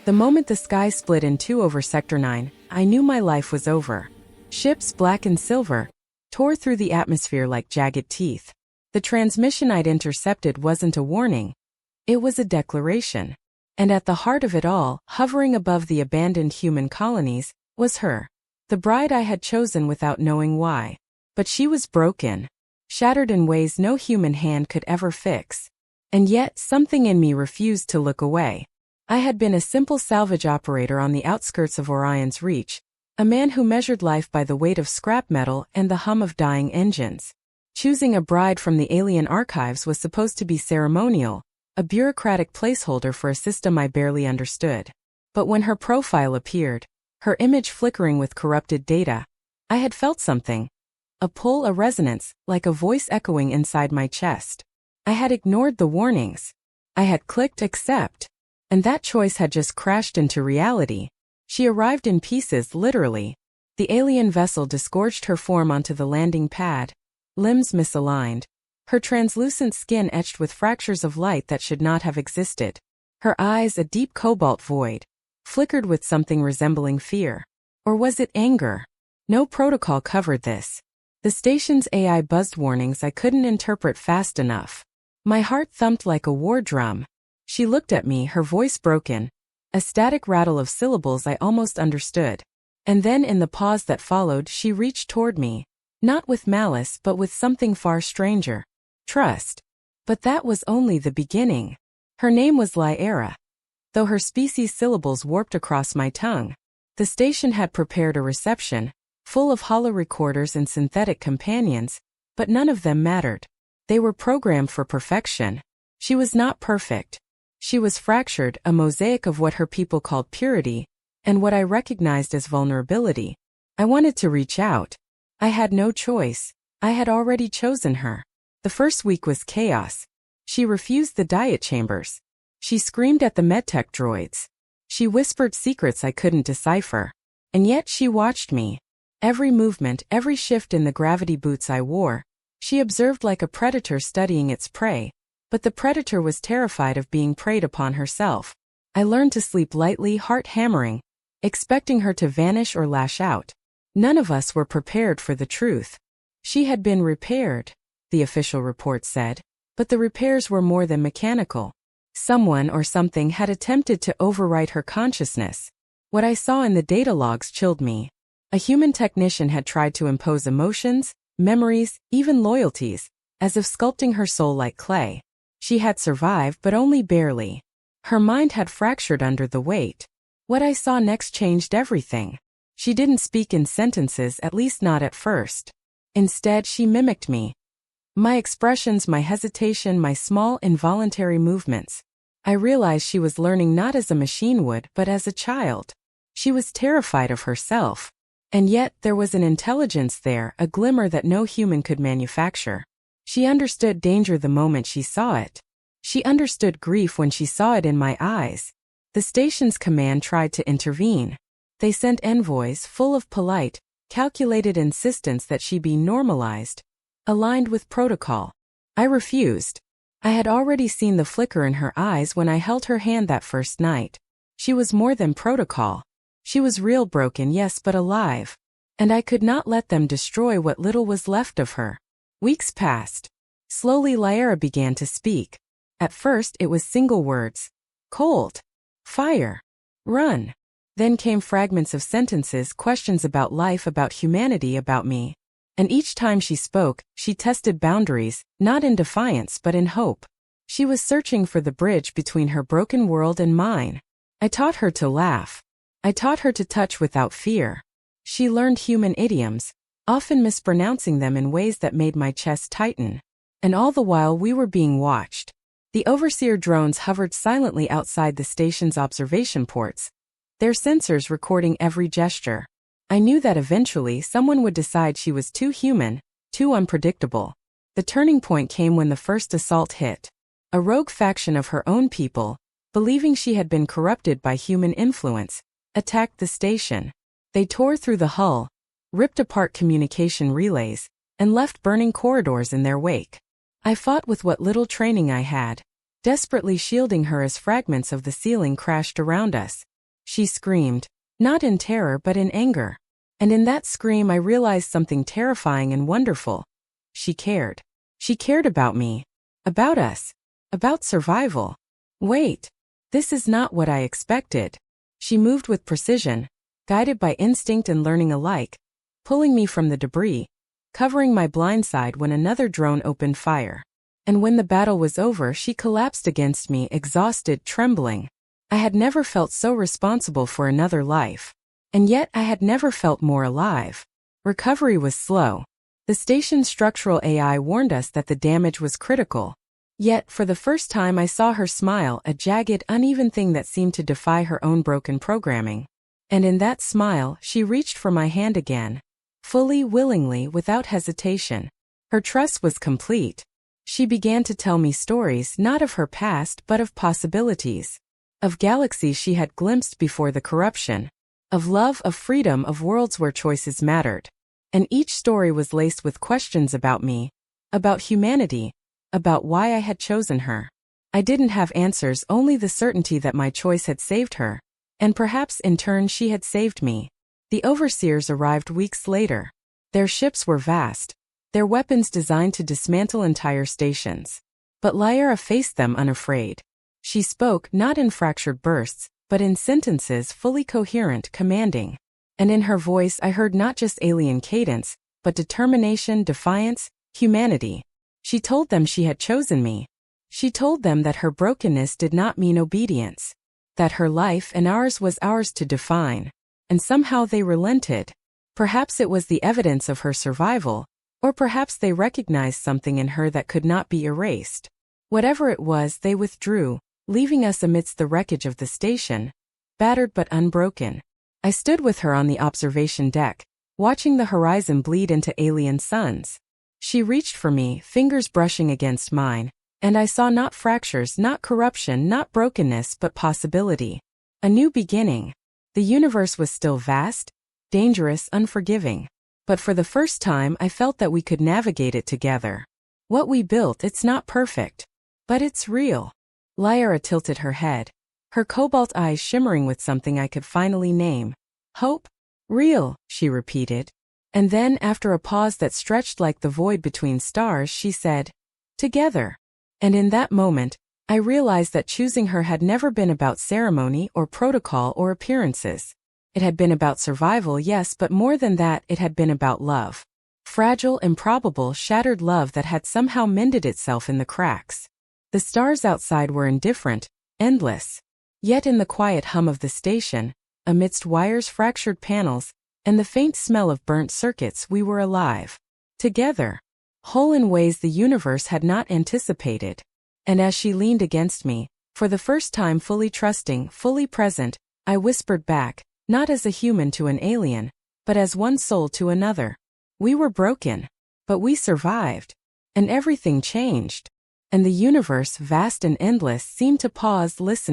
The moment the sky split in two over Sector 9, I knew my life was over. Ships, black and silver, tore through the atmosphere like jagged teeth. The transmission I'd intercepted wasn't a warning. It was a declaration. And at the heart of it all, hovering above the abandoned human colonies, was her. The bride I had chosen without knowing why. But she was broken. Shattered in ways no human hand could ever fix. And yet, something in me refused to look away. I had been a simple salvage operator on the outskirts of Orion's reach, a man who measured life by the weight of scrap metal and the hum of dying engines. Choosing a bride from the alien archives was supposed to be ceremonial, a bureaucratic placeholder for a system I barely understood. But when her profile appeared, her image flickering with corrupted data, I had felt something. A pull, a resonance, like a voice echoing inside my chest. I had ignored the warnings. I had clicked accept. And that choice had just crashed into reality. She arrived in pieces, literally. The alien vessel disgorged her form onto the landing pad, limbs misaligned, her translucent skin etched with fractures of light that should not have existed. Her eyes, a deep cobalt void, flickered with something resembling fear. Or was it anger? No protocol covered this. The station's AI buzzed warnings I couldn't interpret fast enough. My heart thumped like a war drum. She looked at me, her voice broken, a static rattle of syllables I almost understood. And then in the pause that followed, she reached toward me, not with malice but with something far stranger. Trust. But that was only the beginning. Her name was Lyra. Though her species syllables warped across my tongue, the station had prepared a reception, full of hollow recorders and synthetic companions, but none of them mattered. They were programmed for perfection. She was not perfect. She was fractured, a mosaic of what her people called purity, and what I recognized as vulnerability. I wanted to reach out. I had no choice. I had already chosen her. The first week was chaos. She refused the diet chambers. She screamed at the medtech droids. She whispered secrets I couldn't decipher. And yet she watched me. Every movement, every shift in the gravity boots I wore, she observed like a predator studying its prey. But the predator was terrified of being preyed upon herself. I learned to sleep lightly, heart hammering, expecting her to vanish or lash out. None of us were prepared for the truth. She had been repaired, the official report said, but the repairs were more than mechanical. Someone or something had attempted to overwrite her consciousness. What I saw in the data logs chilled me. A human technician had tried to impose emotions, memories, even loyalties, as if sculpting her soul like clay. She had survived, but only barely. Her mind had fractured under the weight. What I saw next changed everything. She didn't speak in sentences, at least not at first. Instead, she mimicked me. My expressions, my hesitation, my small, involuntary movements. I realized she was learning not as a machine would, but as a child. She was terrified of herself. And yet, there was an intelligence there, a glimmer that no human could manufacture. She understood danger the moment she saw it. She understood grief when she saw it in my eyes. The station's command tried to intervene. They sent envoys full of polite, calculated insistence that she be normalized, aligned with protocol. I refused. I had already seen the flicker in her eyes when I held her hand that first night. She was more than protocol. She was real, broken, yes, but alive. And I could not let them destroy what little was left of her. Weeks passed. Slowly Lyra began to speak. At first it was single words. Cold. Fire. Run. Then came fragments of sentences, questions about life, about humanity, about me. And each time she spoke, she tested boundaries, not in defiance but in hope. She was searching for the bridge between her broken world and mine. I taught her to laugh. I taught her to touch without fear. She learned human idioms, often mispronouncing them in ways that made my chest tighten. And all the while we were being watched. The overseer drones hovered silently outside the station's observation ports, their sensors recording every gesture. I knew that eventually someone would decide she was too human, too unpredictable. The turning point came when the first assault hit. A rogue faction of her own people, believing she had been corrupted by human influence, attacked the station. They tore through the hull, ripped apart communication relays, and left burning corridors in their wake. I fought with what little training I had, desperately shielding her as fragments of the ceiling crashed around us. she screamed, not in terror but in anger. And in that scream I realized something terrifying and wonderful. She cared. She cared about me. About us. About survival. Wait. This is not what I expected. She moved with precision, guided by instinct and learning alike, pulling me from the debris, covering my blind side when another drone opened fire. And when the battle was over, she collapsed against me, exhausted, trembling. I had never felt so responsible for another life. And yet I had never felt more alive. Recovery was slow. The station's structural AI warned us that the damage was critical. Yet, for the first time I saw her smile, a jagged, uneven thing that seemed to defy her own broken programming. And in that smile, she reached for my hand again. Fully, willingly, without hesitation. Her trust was complete. She began to tell me stories not of her past but of possibilities. Of galaxies she had glimpsed before the corruption. Of love, of freedom, of worlds where choices mattered. And each story was laced with questions about me. About humanity. About why I had chosen her. I didn't have answers, only the certainty that my choice had saved her. And perhaps in turn she had saved me. The overseers arrived weeks later. Their ships were vast. Their weapons designed to dismantle entire stations. But Lyra faced them unafraid. She spoke not in fractured bursts, but in sentences fully coherent, commanding. And in her voice I heard not just alien cadence, but determination, defiance, humanity. She told them she had chosen me. She told them that her brokenness did not mean obedience. That her life and ours was ours to define. And somehow they relented. Perhaps it was the evidence of her survival, or perhaps they recognized something in her that could not be erased. Whatever it was, they withdrew, leaving us amidst the wreckage of the station, battered but unbroken. I stood with her on the observation deck, watching the horizon bleed into alien suns. She reached for me, fingers brushing against mine, and I saw not fractures, not corruption, not brokenness, but possibility. A new beginning. The universe was still vast, dangerous, unforgiving. But for the first time I felt that we could navigate it together. What we built, it's not perfect. But it's real. Lyra tilted her head, her cobalt eyes shimmering with something I could finally name. Hope? Real, she repeated. And then, after a pause that stretched like the void between stars, she said, together. And in that moment, I realized that choosing her had never been about ceremony or protocol or appearances. It had been about survival, yes, but more than that, it had been about love. Fragile, improbable, shattered love that had somehow mended itself in the cracks. The stars outside were indifferent, endless. Yet in the quiet hum of the station, amidst wires, fractured panels, and the faint smell of burnt circuits, we were alive. Together. Whole in ways the universe had not anticipated. And as she leaned against me, for the first time fully trusting, fully present, I whispered back, not as a human to an alien, but as one soul to another. We were broken. But we survived. And everything changed. And the universe, vast and endless, seemed to pause, listening.